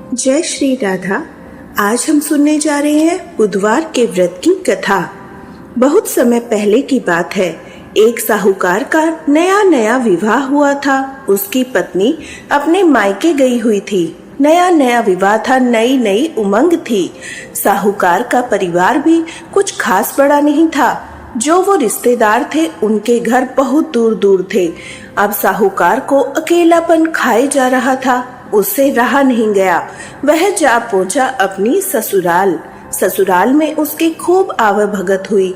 जय श्री राधा। आज हम सुनने जा रहे हैं बुधवार के व्रत की कथा। बहुत समय पहले की बात है। एक साहूकार का नया नया विवाह हुआ था। उसकी पत्नी अपने मायके गई हुई थी। नया नया विवाह था, नई नई उमंग थी। साहूकार का परिवार भी कुछ खास बड़ा नहीं था। जो वो रिश्तेदार थे उनके घर बहुत दूर दूर थे। अब साहूकार को अकेलापन खाए जा रहा था। उससे रहा नहीं गया। वह जा पहुंचा अपनी ससुराल में उसकी खूब आवभगत हुई।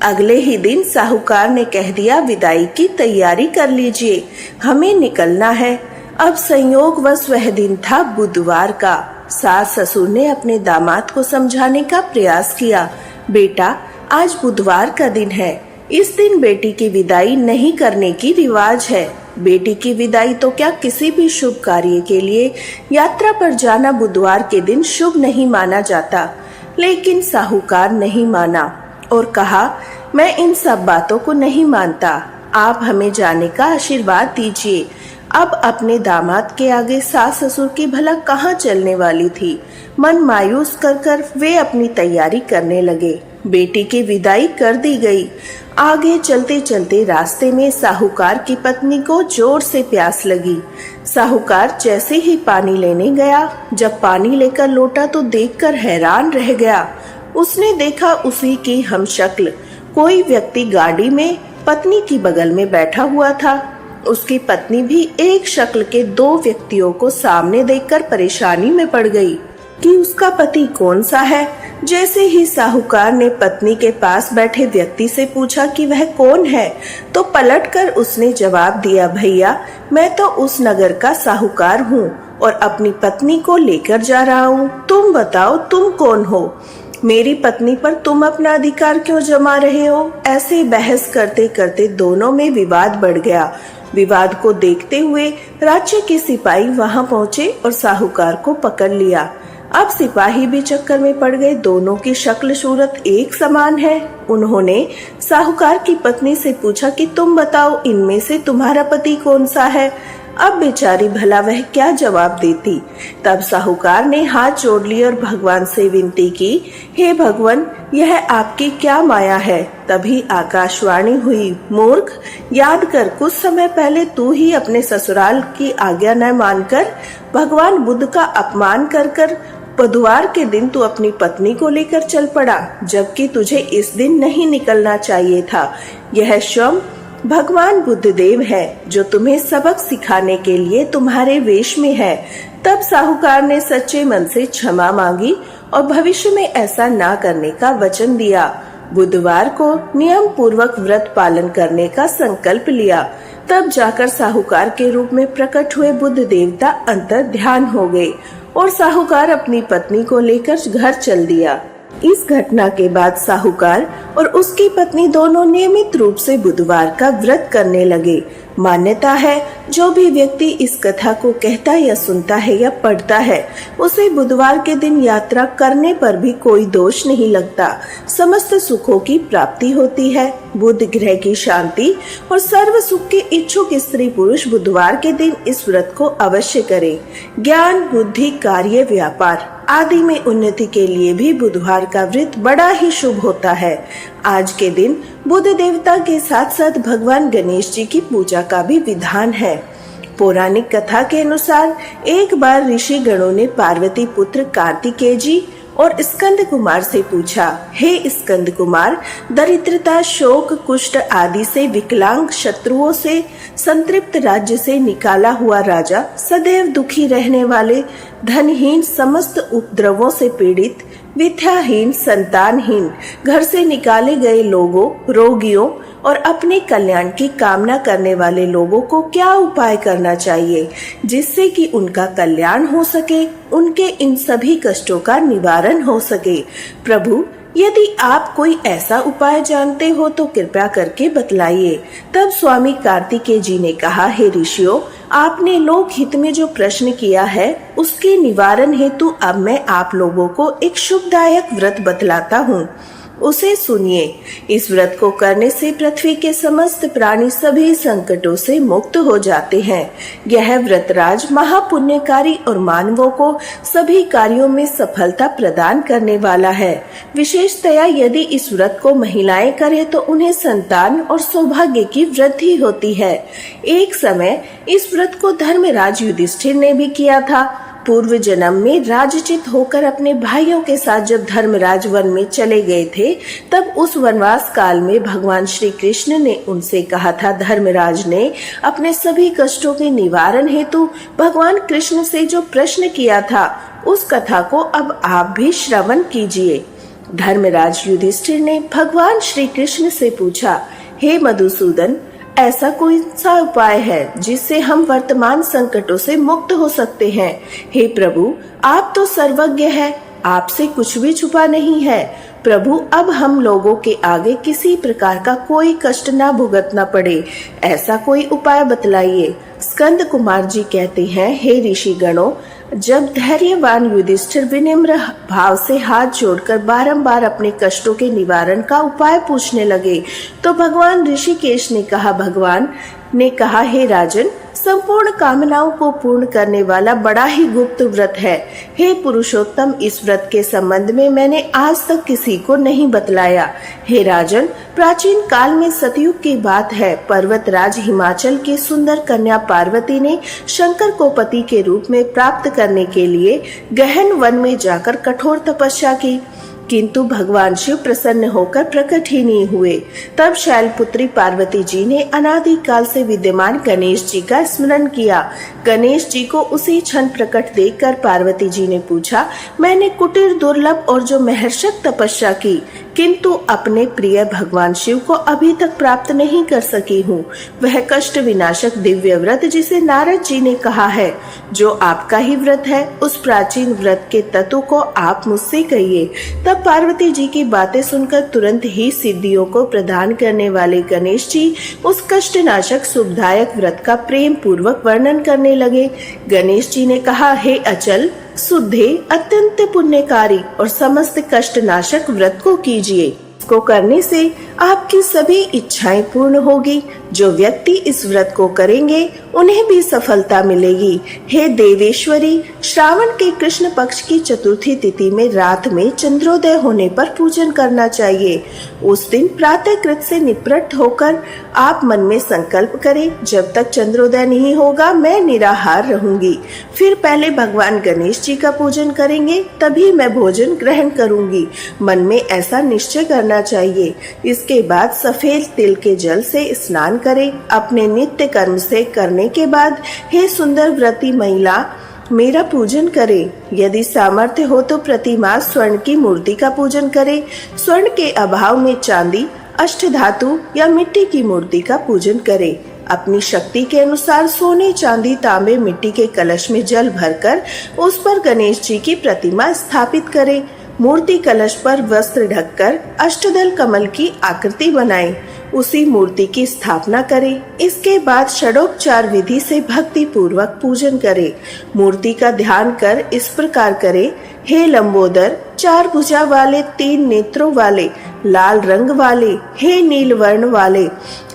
अगले ही दिन साहूकार ने कह दिया, विदाई की तैयारी कर लीजिए, हमें निकलना है। अब संयोगवश वह दिन था बुधवार का। सास ससुर ने अपने दामाद को समझाने का प्रयास किया, बेटा आज बुधवार का दिन है, इस दिन बेटी की विदाई नहीं करने की रिवाज है। बेटी की विदाई तो क्या, किसी भी शुभ कार्य के लिए यात्रा पर जाना बुधवार के दिन शुभ नहीं माना जाता। लेकिन साहूकार नहीं माना और कहा, मैं इन सब बातों को नहीं मानता, आप हमें जाने का आशीर्वाद दीजिए। अब अपने दामाद के आगे सास ससुर की भला कहाँ चलने वाली थी। मन मायूस कर वे अपनी तैयारी करने लगे। बेटी की विदाई कर दी गई। आगे चलते चलते रास्ते में साहूकार की पत्नी को जोर से प्यास लगी। साहूकार जैसे ही पानी लेने गया, जब पानी लेकर लौटा तो देखकर हैरान रह गया। उसने देखा उसी की हमशक्ल कोई व्यक्ति गाड़ी में पत्नी की बगल में बैठा हुआ था। उसकी पत्नी भी एक शक्ल के दो व्यक्तियों को सामने देखकर परेशानी में पड़ गई कि उसका पति कौन सा है। जैसे ही साहूकार ने पत्नी के पास बैठे व्यक्ति से पूछा कि वह कौन है, तो पलटकर उसने जवाब दिया, भैया मैं तो उस नगर का साहूकार हूँ और अपनी पत्नी को लेकर जा रहा हूँ। तुम बताओ तुम कौन हो, मेरी पत्नी पर तुम अपना अधिकार क्यों जमा रहे हो। ऐसे बहस करते करते दोनों में विवाद बढ़ गया। विवाद को देखते हुए राज्य के सिपाही वहां पहुंचे और साहूकार को पकड़ लिया। अब सिपाही भी चक्कर में पड़ गए। दोनों की शक्ल सूरत एक समान है। उन्होंने साहूकार की पत्नी से पूछा कि तुम बताओ इनमें से तुम्हारा पति कौन सा है। अब बेचारी भला वह क्या जवाब देती। तब साहूकार ने हाथ जोड़ लिए और भगवान से विनती की, हे भगवान यह आपकी क्या माया है। तभी आकाशवाणी हुई, मूर्ख याद कर कुछ समय पहले तू ही अपने ससुराल की आज्ञा न मानकर भगवान बुद्ध का अपमान कर बुधवार के दिन तू अपनी पत्नी को लेकर चल पड़ा, जबकि तुझे इस दिन नहीं निकलना चाहिए था। यह स्वयं भगवान बुद्धदेव है जो तुम्हें सबक सिखाने के लिए तुम्हारे वेश में है। तब साहूकार ने सच्चे मन से क्षमा मांगी और भविष्य में ऐसा ना करने का वचन दिया। बुधवार को नियम पूर्वक व्रत पालन करने का संकल्प लिया। तब जाकर साहूकार के रूप में प्रकट हुए बुद्ध देवता अंतर ध्यान हो गए और साहूकार अपनी पत्नी को लेकर घर चल दिया। इस घटना के बाद साहूकार और उसकी पत्नी दोनों नियमित रूप से बुधवार का व्रत करने लगे। मान्यता है जो भी व्यक्ति इस कथा को कहता या सुनता है या पढ़ता है, उसे बुधवार के दिन यात्रा करने पर भी कोई दोष नहीं लगता। समस्त सुखों की प्राप्ति होती है। बुध ग्रह की शांति और सर्व सुख के इच्छुक स्त्री पुरुष बुधवार के दिन इस व्रत को अवश्य करें। ज्ञान, बुद्धि, कार्य, व्यापार आदि में उन्नति के लिए भी बुधवार का व्रत बड़ा ही शुभ होता है। आज के दिन बुध देवता के साथ साथ भगवान गणेश जी की पूजा का भी विधान है। पौराणिक कथा के अनुसार एक बार ऋषि गणों ने पार्वती पुत्र कार्तिकेय जी और स्कंद कुमार से पूछा, हे स्कंद कुमार, दरिद्रता, शोक, कुष्ठ आदि से विकलांग, शत्रुओं से संतृप्त राज्य से निकाला हुआ राजा, सदैव दुखी रहने वाले, धनहीन, समस्त उपद्रवों से पीड़ित, विद्याहीन, संतानहीन, घर से निकाले गए लोगों, रोगियों और अपने कल्याण की कामना करने वाले लोगों को क्या उपाय करना चाहिए जिससे कि उनका कल्याण हो सके, उनके इन सभी कष्टों का निवारण हो सके। प्रभु यदि आप कोई ऐसा उपाय जानते हो तो कृपया करके बतलाइए। तब स्वामी कार्तिकेय जी ने कहा, हे ऋषियों, आपने लोक हित में जो प्रश्न किया है उसके निवारण हेतु अब मैं आप लोगों को एक शुभदायक व्रत बतलाता हूँ। उसे सुनिए। इस व्रत को करने से पृथ्वी के समस्त प्राणी सभी संकटों से मुक्त हो जाते हैं। यह व्रतराज महापुण्यकारी और मानवों को सभी कार्यों में सफलता प्रदान करने वाला है। विशेषतया यदि इस व्रत को महिलाएं करें तो उन्हें संतान और सौभाग्य की वृद्धि होती है। एक समय इस व्रत को धर्मराज युधिष्ठिर ने भी किया था। पूर्व जन्म में राजचित होकर अपने भाइयों के साथ जब धर्मराज वन में चले गए थे, तब उस वनवास काल में भगवान श्री कृष्ण ने उनसे कहा था। धर्मराज ने अपने सभी कष्टों के निवारण हेतु भगवान कृष्ण से जो प्रश्न किया था, उस कथा को अब आप भी श्रवण कीजिए। धर्मराज युधिष्ठिर ने भगवान श्री कृष्ण से पूछा, हे मधुसूदन, ऐसा कोई सा उपाय है जिससे हम वर्तमान संकटों से मुक्त हो सकते हैं? हे प्रभु, आप तो सर्वज्ञ हैं, आपसे कुछ भी छुपा नहीं है। प्रभु, अब हम लोगों के आगे किसी प्रकार का कोई कष्ट न भुगतना पड़े, ऐसा कोई उपाय बतलाइए। स्कंद कुमार जी कहते हैं, हे ऋषि गणों, जब धैर्यवान युधिष्ठिर विनम्र भाव से हाथ जोड़कर बारंबार अपने कष्टों के निवारण का उपाय पूछने लगे, तो भगवान ऋषिकेश ने कहा, हे राजन, संपूर्ण कामनाओं को पूर्ण करने वाला बड़ा ही गुप्त व्रत है। हे पुरुषोत्तम, इस व्रत के संबंध में मैंने आज तक किसी को नहीं बतलाया। हे राजन, प्राचीन काल में सतयुग की बात है। पर्वतराज हिमाचल की सुंदर कन्या पार्वती ने शंकर को पति के रूप में प्राप्त करने के लिए गहन वन में जाकर कठोर तपस्या की, किंतु भगवान शिव प्रसन्न होकर प्रकट ही नहीं हुए। तब शैलपुत्री पार्वती जी ने अनादि काल से विद्यमान गणेश जी का स्मरण किया। गणेश जी को उसी क्षण प्रकट देखकर पार्वती जी ने पूछा, मैंने कुटीर दुर्लभ और जो महर्षक तपस्या की, किंतु अपने प्रिय भगवान शिव को अभी तक प्राप्त नहीं कर सकी हूँ। वह कष्ट विनाशक दिव्य व्रत जिसे नारद जी ने कहा है, जो आपका ही व्रत है, उस प्राचीन व्रत के तत्व को आप मुझसे कहिए। तब पार्वती जी की बातें सुनकर तुरंत ही सिद्धियों को प्रदान करने वाले गणेश जी उस कष्टनाशक शुभदायक व्रत का प्रेम पूर्वक वर्णन करने लगे। गणेश जी ने कहा, हे अचल, शुद्धे, अत्यंत पुण्यकारी और समस्त कष्टनाशक व्रत को कीजिए। इसको करने से आपकी सभी इच्छाएं पूर्ण होगी। जो व्यक्ति इस व्रत को करेंगे उन्हें भी सफलता मिलेगी। हे देवेश्वरी, श्रावण के कृष्ण पक्ष की चतुर्थी तिथि में रात में चंद्रोदय होने पर पूजन करना चाहिए। उस दिन प्रातः कृत से निवृत्त होकर आप मन में संकल्प करें, जब तक चंद्रोदय नहीं होगा मैं निराहार रहूंगी। फिर पहले भगवान गणेश जी का पूजन करेंगे, तभी मैं भोजन ग्रहण करूंगी। मन में ऐसा निश्चय करना चाहिए। इसके बाद सफेद तिल के जल से स्नान करें। अपने नित्य कर्म से करने के बाद हे सुंदर व्रती महिला, मेरा पूजन करें। यदि सामर्थ्य हो तो प्रतिमास स्वर्ण की मूर्ति का पूजन करें। स्वर्ण के अभाव में चांदी, अष्टधातु या मिट्टी की मूर्ति का पूजन करें। अपनी शक्ति के अनुसार सोने, चांदी, तांबे, मिट्टी के कलश में जल भरकर उस पर गणेश जी की प्रतिमा स्थापित करें। मूर्ति कलश पर वस्त्र ढककर अष्टदल कमल की आकृति बनाएं। उसी मूर्ति की स्थापना करें। इसके बाद षडोपचार विधि से भक्ति पूर्वक पूजन करें। मूर्ति का ध्यान कर इस प्रकार करें, हे लंबोदर, 4 भुजा वाले, 3 नेत्रों वाले, लाल रंग वाले, हे नील वर्ण वाले,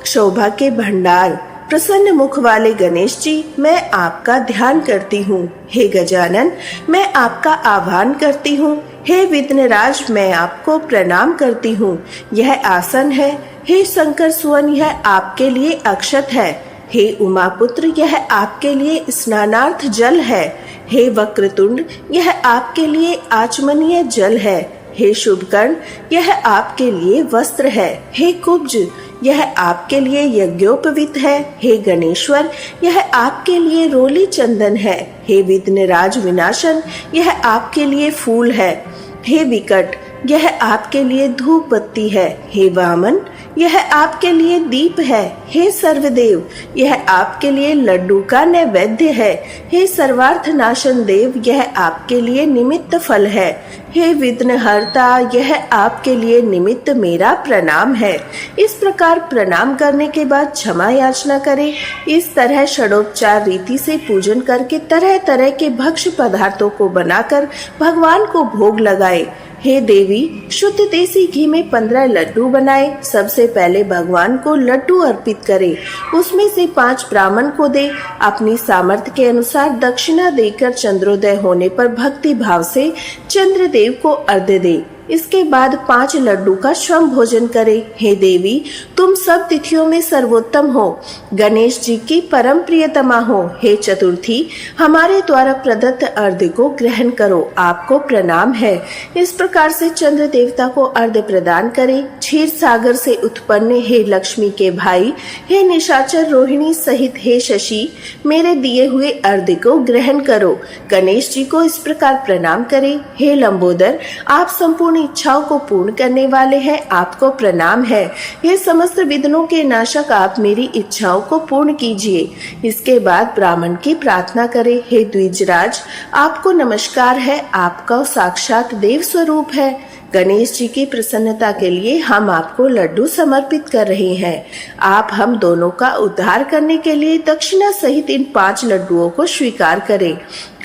शोभा के भंडार, प्रसन्न मुख वाले गणेश जी, मैं आपका ध्यान करती हूँ। हे गजानन, मैं आपका आह्वान करती हूँ। हे विघ्नराज, मैं आपको प्रणाम करती हूँ। यह आसन है। हे शंकर सुवन, यह आपके लिए अक्षत है। हे उमापुत्र, यह आपके लिए स्नानार्थ जल है। हे वक्रतुंड, यह आपके लिए आचमनीय जल है। हे शुभकर्ण, यह आपके लिए वस्त्र है। हे कुब्ज, यह आपके लिए यज्ञोपवीत है। हे गणेश्वर, यह आपके लिए रोली चंदन है। हे विघ्नराज विनाशन, यह आपके लिए फूल है। हे विकट, यह आपके लिए धूप बत्ती है। हे वामन, यह आपके लिए दीप है। हे सर्वदेव, यह आपके लिए लड्डू का नैवेद्य है। हे सर्वार्थ नाशन देव, यह आपके लिए निमित्त फल है। हे विघ्नहर्ता, यह आपके लिए निमित्त मेरा प्रणाम है। इस प्रकार प्रणाम करने के बाद क्षमा याचना करें। इस तरह षडोपचार रीति से पूजन करके तरह तरह के भक्ष्य पदार्थों को बनाकर भगवान को भोग लगाए। हे देवी, शुद्ध देसी घी में 15 लड्डू बनाए। सबसे पहले भगवान को लड्डू अर्पित करे, उसमें से 5 ब्राह्मण को दे। अपनी सामर्थ्य के अनुसार दक्षिणा देकर चंद्रोदय होने पर भक्ति भाव से चंद्रदेव को अर्घ्य दे। इसके बाद 5 लड्डू का श्वम भोजन करे। हे देवी, तुम सब तिथियों में सर्वोत्तम हो, गणेश जी की परम प्रियतमा हो। हे चतुर्थी, हमारे द्वारा प्रदत्त अर्घ्य को ग्रहण करो, आपको प्रणाम है। इस प्रकार से चंद्र देवता को अर्घ्य प्रदान करे। क्षीर सागर से उत्पन्न हे लक्ष्मी के भाई, हे निशाचर रोहिणी सहित हे शशि, मेरे दिए हुए अर्घ्य को ग्रहण करो। गणेश जी को इस प्रकार प्रणाम करे। हे लंबोदर, आप संपूर्ण इच्छाओं को पूर्ण करने वाले हैं, आपको प्रणाम है। ये समस्त विघ्नों के नाशक, आप मेरी इच्छाओं को पूर्ण कीजिए। इसके बाद ब्राह्मण की प्रार्थना करे। हे द्विजराज, आपको नमस्कार है, आपका साक्षात देव स्वरूप है। गणेश जी की प्रसन्नता के लिए हम आपको लड्डू समर्पित कर रहे हैं। आप हम दोनों का उद्धार करने के लिए दक्षिणा सहित इन 5 लड्डुओं को स्वीकार करें।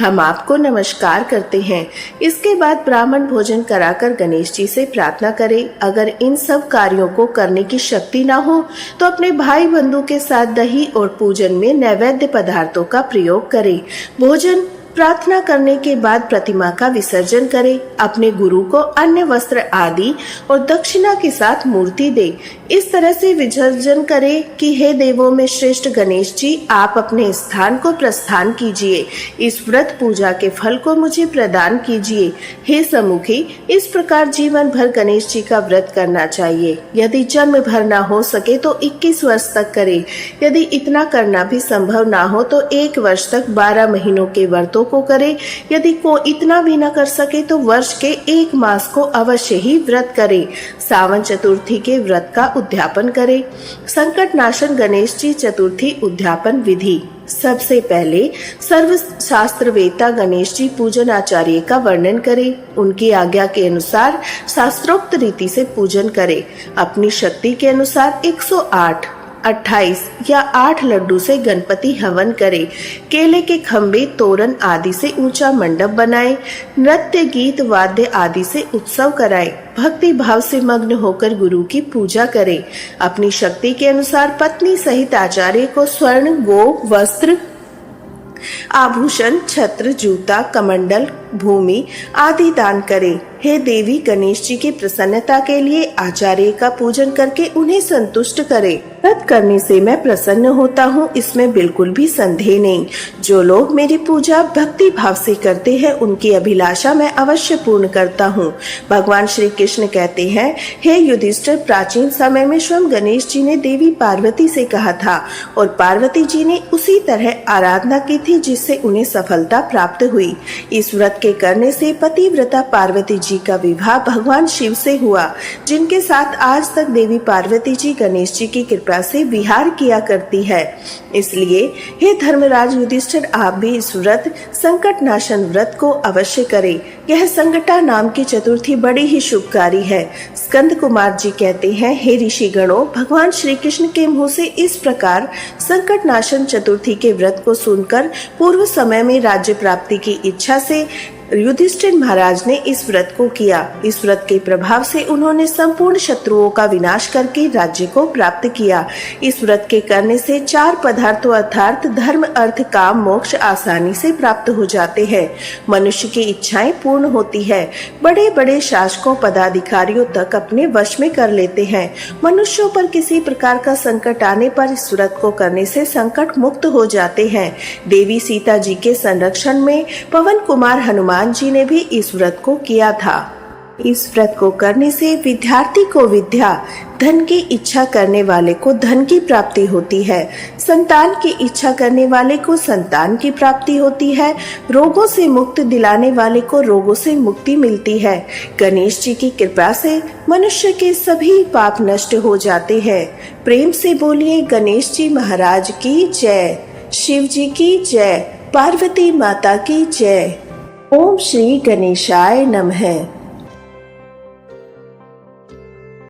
हम आपको नमस्कार करते हैं। इसके बाद ब्राह्मण भोजन कराकर गणेश जी से प्रार्थना करें। अगर इन सब कार्यों को करने की शक्ति न हो तो अपने भाई बंधु के साथ दही और पूजन में नैवेद्य पदार्थों का प्रयोग करें। भोजन प्रार्थना करने के बाद प्रतिमा का विसर्जन करे। अपने गुरु को अन्य वस्त्र आदि और दक्षिणा के साथ मूर्ति दे। इस तरह से विसर्जन करे कि हे देवों में श्रेष्ठ गणेश जी, आप अपने स्थान को प्रस्थान कीजिए। इस व्रत पूजा के फल को मुझे प्रदान कीजिए। हे सम्मुखी, इस प्रकार जीवन भर गणेश जी का व्रत करना चाहिए। यदि जन्म भर ना हो सके तो 21 वर्ष तक करे। यदि इतना करना भी संभव ना हो तो 1 वर्ष तक 12 महीनों के व्रतों को करे। यदि को इतना भी न कर सके तो वर्ष के 1 मास को अवश्य ही व्रत करे। सावन चतुर्थी के व्रत का उद्यापन करे। संकट नाशन गणेश जी चतुर्थी उद्यापन विधि। सबसे पहले सर्व शास्त्रवेता गणेश जी पूजन आचार्य का वर्णन करे। उनकी आज्ञा के अनुसार शास्त्रोक्त रीति से पूजन करे। अपनी शक्ति के अनुसार 108, 28 या 8 लड्डू से गणपति हवन करे। केले के खम्भे, तोरण आदि से ऊंचा मंडप बनाए। नृत्य, गीत, वाद्य आदि से उत्सव कराए। भक्ति भाव से मग्न होकर गुरु की पूजा करे। अपनी शक्ति के अनुसार पत्नी सहित आचार्य को स्वर्ण, गो, वस्त्र, आभूषण, छत्र, जूता, कमंडल, भूमि आदि दान करे। हे देवी, गणेश जी की प्रसन्नता के लिए आचार्य का पूजन करके उन्हें संतुष्ट करे। व्रत करने से मैं प्रसन्न होता हूँ, इसमें बिल्कुल भी संदेह नहीं। जो लोग मेरी पूजा भक्ति भाव से करते हैं, उनकी अभिलाषा मैं अवश्य पूर्ण करता हूँ। भगवान श्री कृष्ण कहते हैं, हे युधिष्ठिर, प्राचीन समय में स्वयं गणेश जी ने देवी पार्वती से कहा था और पार्वती जी ने उसी तरह आराधना की थी जिससे उन्हें सफलता प्राप्त हुई। इस व्रत के करने से पतिव्रता पार्वती जी का विवाह भगवान शिव से हुआ, जिनके साथ आज तक देवी पार्वती जी गणेश जी की कृपा से विहार किया करती है। इसलिए हे धर्मराज युधिष्ठिर, आप भी इस व्रत संकट नाशन व्रत को अवश्य करें। यह संकटा नाम की चतुर्थी बड़ी ही शुभकारी है। स्कंद कुमार जी कहते हैं, हे ऋषि गणों, भगवान श्री कृष्ण के मुँह से इस प्रकार संकट नाशन चतुर्थी के व्रत को सुनकर पूर्व समय में राज्य प्राप्ति की इच्छा से युधिष्ठिर महाराज ने इस व्रत को किया। इस व्रत के प्रभाव से उन्होंने संपूर्ण शत्रुओं का विनाश करके राज्य को प्राप्त किया। इस व्रत के करने से 4 पदार्थों अर्थात धर्म, अर्थ, काम, मोक्ष आसानी से प्राप्त हो जाते हैं। मनुष्य की इच्छाएं पूर्ण होती है। बड़े बड़े शासकों, पदाधिकारियों तक अपने वश में कर लेते हैं। मनुष्यों पर किसी प्रकार का संकट आने पर इस व्रत को करने से संकट मुक्त हो जाते हैं। देवी सीता जी के संरक्षण में पवन कुमार हनुमान जी ने भी इस व्रत को किया था। इस व्रत को करने से विद्यार्थी को विद्या, धन की इच्छा करने वाले को धन की प्राप्ति होती है, संतान की इच्छा करने वाले को संतान की प्राप्ति होती है, रोगों से मुक्त दिलाने वाले को रोगों से मुक्ति मिलती है। गणेश जी की कृपा से मनुष्य के सभी पाप नष्ट हो जाते हैं। प्रेम से बोलिए गणेश जी महाराज की जय, शिव जी की जय, पार्वती माता की जय। ओम श्री गणेशाय नमः।